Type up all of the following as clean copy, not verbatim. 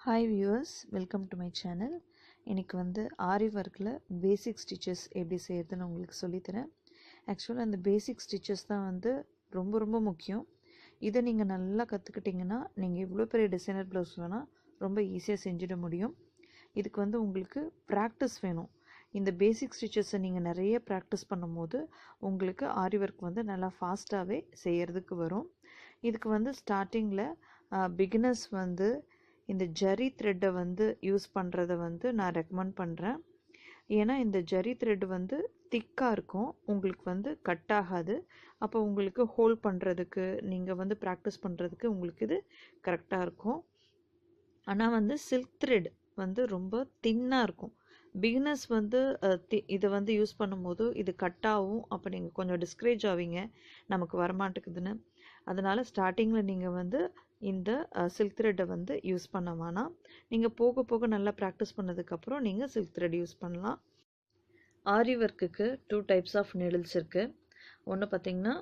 Hi viewers, welcome to my channel. இன்றைக்கி ஆரி ஒர்க்கில் பேசிக் stitches எப்படி செய்கிறதுன்னு உங்களுக்கு சொல்லித்தரேன். ஆக்சுவலாக அந்த பேசிக் ஸ்டிச்சஸ் தான் ரொம்ப ரொம்ப முக்கியம். இதை நீங்கள் நல்லா கற்றுக்கிட்டிங்கன்னா நீங்கள் இவ்வளோ பெரிய டிசைனர் ப்ளவுஸ் வேணால் ரொம்ப ஈஸியாக செஞ்சிட முடியும். இதுக்கு உங்களுக்கு ப்ராக்டிஸ் வேணும். இந்த பேசிக் ஸ்டிச்சஸை நீங்கள் நிறைய ப்ராக்டிஸ் பண்ணும்போது உங்களுக்கு ஆரி ஒர்க் நல்லா ஃபாஸ்ட்டாகவே செய்கிறதுக்கு வரும். இதுக்கு ஸ்டார்டிங்கில் பிகினர்ஸ் இந்த ஜரி த்ரெட்டை யூஸ் பண்ணுறதை நான் ரெக்கமெண்ட் பண்ணுறேன். ஏன்னா இந்த ஜரி த்ரெட் திக்காக இருக்கும், உங்களுக்கு கட் ஆகாது. அப்போ உங்களுக்கு ஹோல்ட் பண்ணுறதுக்கு நீங்கள் ப்ராக்டிஸ் பண்ணுறதுக்கு உங்களுக்கு இது கரெக்டாக இருக்கும். ஆனால் சில்க் த்ரெட் ரொம்ப தின்னாக இருக்கும். பிகினர்ஸ் இதை யூஸ் பண்ணும்போது இது கட் ஆகும். அப்போ நீங்கள் கொஞ்சம் டிஸ்கரேஜ் ஆவீங்க, நமக்கு வரமாட்டேக்குதுன்னு. அதனால் ஸ்டார்டிங்கில் நீங்கள் இந்த சில்க் த்ரெட்டை யூஸ் பண்ண வேணாம். நீங்கள் போக போக நல்லா ப்ராக்டிஸ் பண்ணதுக்கப்புறம் நீங்கள் சில்க் த்ரெட் யூஸ் பண்ணலாம். ஆரி ஒர்க்குக்கு 2 டைப்ஸ் ஆஃப் நீடில்ஸ் இருக்குது. ஒன்று பார்த்திங்கன்னா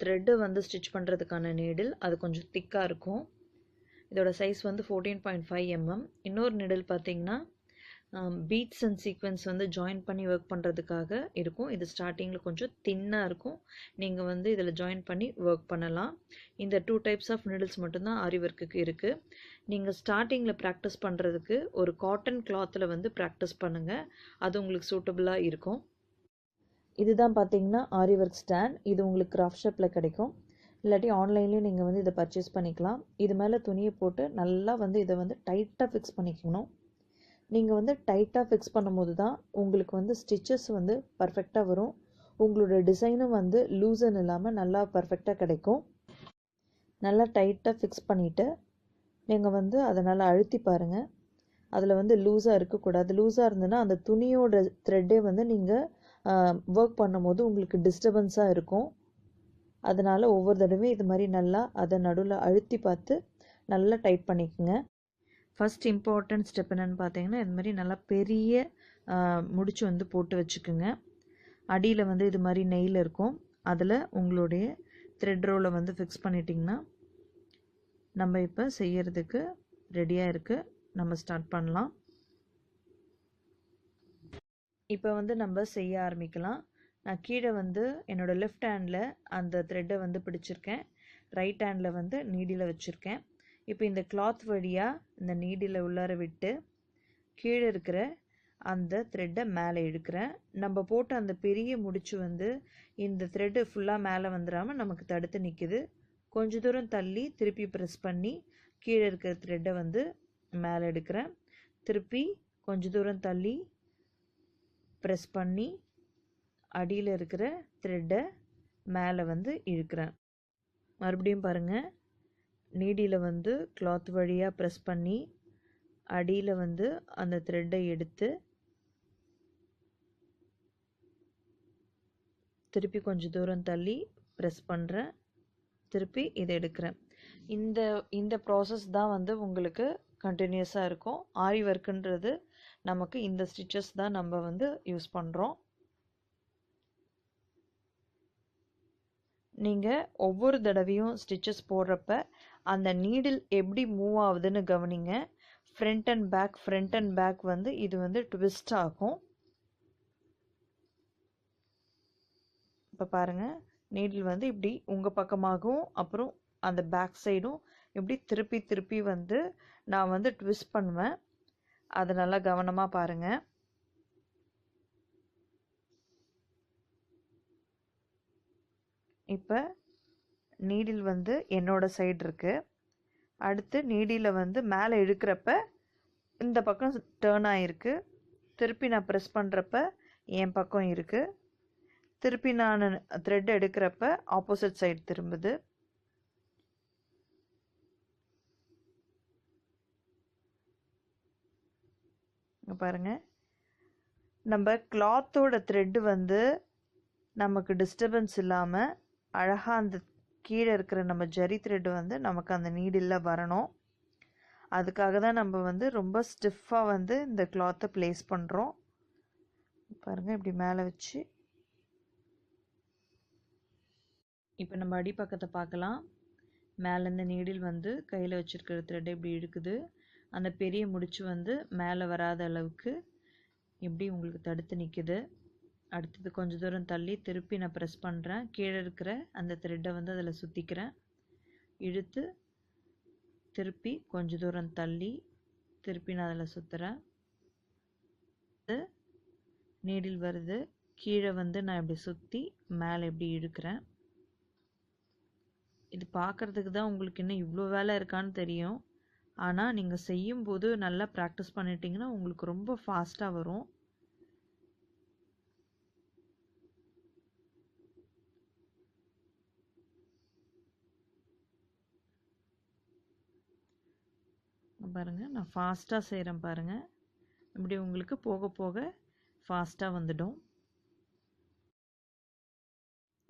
த்ரெட்டு ஸ்டிச் பண்ணுறதுக்கான நீடில், அது கொஞ்சம் திக்காக இருக்கும். இதோட சைஸ் 14.5 mm. இன்னொரு நீடில் பார்த்திங்கன்னா பீட்ஸ் அண்ட் சீக்வென்ஸ் ஜாயின் பண்ணி ஒர்க் பண்ணுறதுக்காக இருக்கும். இது ஸ்டார்டிங்கில் கொஞ்சம் தின்னாக இருக்கும். நீங்கள் இதில் ஜாயின் பண்ணி ஒர்க் பண்ணலாம். இந்த 2 டைப்ஸ் ஆஃப் நீடில்ஸ் மட்டும்தான் ஆரி ஒர்க்குக்கு இருக்குது. நீங்கள் ஸ்டார்டிங்கில் ப்ராக்டிஸ் பண்ணுறதுக்கு ஒரு காட்டன் கிளாத்தில் ப்ராக்டிஸ் பண்ணுங்கள், அது உங்களுக்கு சூட்டபுளாக இருக்கும். இதுதான் பார்த்தீங்கன்னா ஆரி ஒர்க் ஸ்டாண்ட். இது உங்களுக்கு கிராஃப்ட் ஷாப்பில் கிடைக்கும், இல்லாட்டி ஆன்லைன்லேயும் நீங்கள் இதை பர்ச்சேஸ் பண்ணிக்கலாம். இது மேலே துணியை போட்டு நல்லா இதை டைட்டாக ஃபிக்ஸ் பண்ணிக்கணும். நீங்கள் டைட்டாக ஃபிக்ஸ் பண்ணும்போது தான் உங்களுக்கு ஸ்டிச்சஸ் பர்ஃபெக்டாக வரும். உங்களோட டிசைனும் லூசன் இல்லாமல் நல்லா பர்ஃபெக்டாக கிடைக்கும். நல்லா டைட்டாக ஃபிக்ஸ் பண்ணிவிட்டு நீங்கள் அதை நல்லா அழுத்தி பாருங்கள். அதில் லூஸாக இருக்கக்கூடாது. லூஸாக இருந்ததுன்னா அந்த துணியோட த்ரெட்டே நீங்கள் ஒர்க் பண்ணும்போது உங்களுக்கு டிஸ்டர்பன்ஸாக இருக்கும். அதனால் ஒவ்வொரு தடவையும் இது மாதிரி நல்லா அதை நடுவில் அழுத்தி பார்த்து நல்லா டைட் பண்ணிக்கோங்க. ஃபஸ்ட் இம்பார்ட்டன்ட் ஸ்டெப் என்னென்னு பார்த்தீங்கன்னா, இது மாதிரி நல்லா பெரிய முடிச்சு போட்டு வச்சுக்கோங்க. அடியில் இது மாதிரி நெயில் இருக்கும், அதில் உங்களுடைய த்ரெட் ரோலை ஃபிக்ஸ் பண்ணிட்டிங்கன்னா நம்ம இப்போ செய்யறதுக்கு ரெடியாக இருக்குது. நம்ம ஸ்டார்ட் பண்ணலாம். இப்போ நம்ம செய்ய ஆரம்பிக்கலாம். நான் கீழே என்னோடய லெஃப்ட் ஹேண்டில் அந்த த்ரெட்டை பிடிச்சிருக்கேன், ரைட் ஹேண்டில் நீடியில் வச்சுருக்கேன். இப்போ இந்த கிளாத் வழியாக இந்த நீடில் உள்ளார விட்டு கீழே இருக்கிற அந்த த்ரெட்டை மேலே எடுக்கிறேன். நம்ம போட்ட அந்த பெரிய முடிச்சு இந்த த்ரெட்டு ஃபுல்லாக மேலே வந்துடாமல் நமக்கு தடுத்து நிற்கிது. கொஞ்ச தூரம் தள்ளி திருப்பி ப்ரெஸ் பண்ணி கீழே இருக்கிற த்ரெட்டை மேலே எடுக்கிறேன். திருப்பி கொஞ்ச தூரம் தள்ளி ப்ரெஸ் பண்ணி அடியில் இருக்கிற த்ரெட்டை மேலே இழுக்கிறேன். மறுபடியும் பாருங்கள், நீடியில் கிளாத் வழியாக ப்ரெஸ் பண்ணி அடியில் அந்த த்ரெட்டை எடுத்து திருப்பி கொஞ்சம் தூரம் தள்ளி ப்ரெஸ் பண்ணுறேன். திருப்பி இதை எடுக்கிறேன். இந்த ப்ராசஸ் தான் உங்களுக்கு கண்டினியூஸாக இருக்கும். ஆரி ஒர்க்குன்றது நமக்கு இந்த ஸ்டிச்சஸ் தான் நம்ம யூஸ் பண்ணுறோம். நீங்கள் ஒவ்வொரு தடவையும் ஸ்டிச்சஸ் போடுறப்ப அந்த நீடில் எப்படி மூவ் ஆகுதுன்னு கவனிங்க. ஃப்ரண்ட் அண்ட் பேக் இது ட்விஸ்ட் ஆகும். இப்போ பாருங்கள், நீடில் இப்படி உங்கள் பக்கமாகவும் அப்புறம் அந்த பேக் சைடும் இப்படி திருப்பி நான் ட்விஸ்ட் பண்ணுவேன். அதை நல்லா கவனமாக பாருங்கள். இப்போ நீடில் என்னோட சைடு இருக்குது. அடுத்து நீடியில் மேலே இழுக்கிறப்ப இந்த பக்கம் டேர்ன் ஆகிருக்கு. திருப்பி நான் ப்ரெஸ் பண்ணுறப்ப என் பக்கம் இருக்குது. திருப்பி நான் த்ரெட் எடுக்கிறப்ப ஆப்போசிட் சைடு திரும்புது. பாருங்கள், நம்ம கிளாத்தோட த்ரெட்டு நமக்கு டிஸ்டர்பன்ஸ் இல்லாமல் அழகாக அந்த கீழே இருக்கிற நம்ம ஜரி த்ரெட்டு நமக்கு அந்த நீடில் வரணும். அதுக்காக தான் நம்ம ரொம்ப ஸ்டிஃபாக இந்த கிளாத்தை ப்ளேஸ் பண்ணுறோம். பாருங்கள், இப்படி மேலே வச்சு இப்போ நம்ம அடிப்பக்கத்தை பார்க்கலாம். மேலே இந்த நீடில் கையில் வச்சுருக்கிற த்ரெட் இப்படி இழுக்குது. அந்த பெரிய முடிச்சு வந்து மேலே வராத அளவுக்கு இப்படி உங்களுக்கு தடுத்து நிற்குது. அடுத்தது கொஞ்சம் தூரம் தள்ளி திருப்பி நான் ப்ரெஸ் பண்ணுறேன். கீழே இருக்கிற அந்த த்ரெட்டை வந்து அதில் சுற்றிக்கிறேன். இழுத்து திருப்பி கொஞ்சம் தூரம் தள்ளி திருப்பி நான் அதில் சுற்றுறேன். நீடில் வருது. கீழே வந்து நான் இப்படி சுற்றி மேலே இப்படி இழுக்கிறேன். இது பார்க்குறதுக்கு தான் உங்களுக்கு இன்னும் இவ்வளோ வேலை இருக்கான்னு தெரியும். ஆனால் நீங்கள் செய்யும்போது நல்லா ப்ராக்டிஸ் பண்ணிட்டீங்கன்னா உங்களுக்கு ரொம்ப ஃபாஸ்ட்டாக வரும். பாருங்கள், நான் ஃபாஸ்ட்டாக செய்கிறேன் பாருங்கள். இப்படி உங்களுக்கு போக போக ஃபாஸ்ட்டாக வந்துடும்.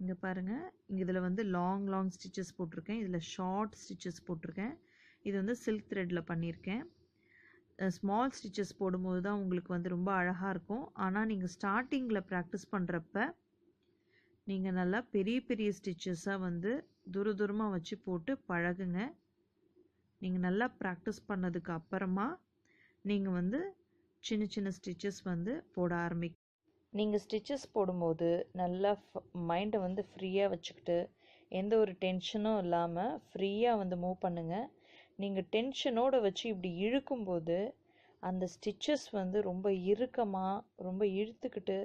இங்கே பாருங்கள், இதில் வந்து லாங் ஸ்டிச்சஸ் போட்டிருக்கேன். இதில் ஷார்ட் ஸ்டிச்சஸ் போட்டிருக்கேன். இது வந்து சில்க் த்ரெட்டில் பண்ணியிருக்கேன். ஸ்மால் ஸ்டிச்சஸ் போடும்போது தான் உங்களுக்கு வந்து ரொம்ப அழகாக இருக்கும். ஆனால் நீங்கள் ஸ்டார்டிங்கில் ப்ராக்டிஸ் பண்ணுறப்ப நீங்கள் நல்லா பெரிய பெரிய ஸ்டிச்சஸாக வந்து தூரமாக வச்சு போட்டு பழகுங்க. நீங்கள் நல்லா ப்ராக்டிஸ் பண்ணதுக்கு அப்புறமா நீங்கள் வந்து சின்ன சின்ன ஸ்டிச்சஸ் வந்து போட ஆரம்பிக்க. நீங்கள் ஸ்டிச்சஸ் போடும்போது நல்லா மைண்டை வந்து ஃப்ரீயாக வச்சுக்கிட்டு எந்த ஒரு டென்ஷனும் இல்லாமல் ஃப்ரீயாக வந்து மூவ் பண்ணுங்கள். நீங்கள் டென்ஷனோடு வச்சு இப்படி இழுக்கும்போது அந்த ஸ்டிச்சஸ் வந்து ரொம்ப இறுக்கமாக ரொம்ப இழுத்துக்கிட்டு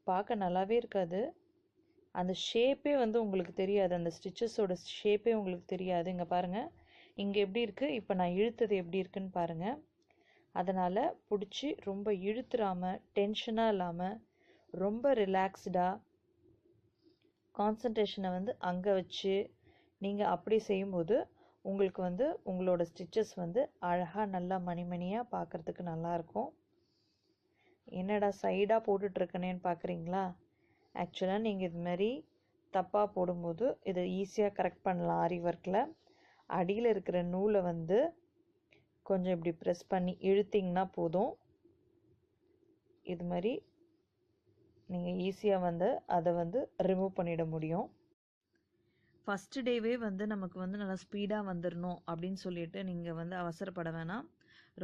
பார்க்க நல்லாவே இருக்காது. அந்த ஷேப்பே வந்து உங்களுக்கு தெரியாது. அந்த ஸ்டிச்சஸோட ஷேப்பே உங்களுக்கு தெரியாது. இங்கே பாருங்கள், இங்கே எப்படி இருக்குது, இப்போ நான் இழுத்தது எப்படி இருக்குன்னு பாருங்கள். அதனால் பிடிச்சி ரொம்ப இழுத்துறாமல் டென்ஷனாக இல்லாமல் ரொம்ப ரிலாக்ஸ்டாக கான்சன்ட்ரேஷனை வந்து அங்கே வச்சு நீங்கள் அப்படி செய்யும்போது உங்களுக்கு வந்து உங்களோட ஸ்டிச்சஸ் வந்து அழகாக நல்லா மணிமணியாக பார்க்குறதுக்கு நல்லாயிருக்கும். என்னடா சைடாக போட்டுட்ருக்கனேன்னு பார்க்குறீங்களா? ஆக்சுவலாக நீங்கள் இது மாதிரி தப்பாக போடும்போது இதை ஈஸியாக கரெக்ட் பண்ணலாம். ஆரி ஒர்க்கில் அடியில் இருக்கிற நூலை வந்து கொஞ்சம் இப்படி ப்ரெஸ் பண்ணி இழுத்திங்கன்னா போதும். இது மாதிரி நீங்கள் ஈஸியாக வந்து அதை வந்து ரிமூவ் பண்ணிட முடியும். ஃபஸ்ட்டு டேவே வந்து நமக்கு வந்து நல்லா ஸ்பீடாக வந்துடணும் அப்படின்னு சொல்லிட்டு நீங்கள் வந்து அவசரப்பட வேணாம்.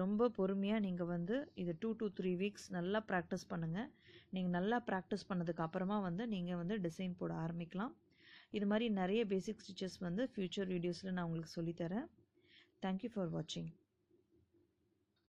ரொம்ப பொறுமையாக நீங்கள் வந்து இது 2 to 3 வீக்ஸ் நல்லா ப்ராக்டிஸ் பண்ணுங்கள். நீங்கள் நல்லா ப்ராக்டிஸ் பண்ணதுக்கு அப்புறமா வந்து நீங்கள் வந்து டிசைன் போட ஆரம்பிக்கலாம். இது மாதிரி நிறைய பேசிக் ஸ்டிச்சஸ் வந்து ஃப்யூச்சர் வீடியோஸில் நான் உங்களுக்கு சொல்லித்தரேன். தேங்க்யூ ஃபார் வாட்சிங்.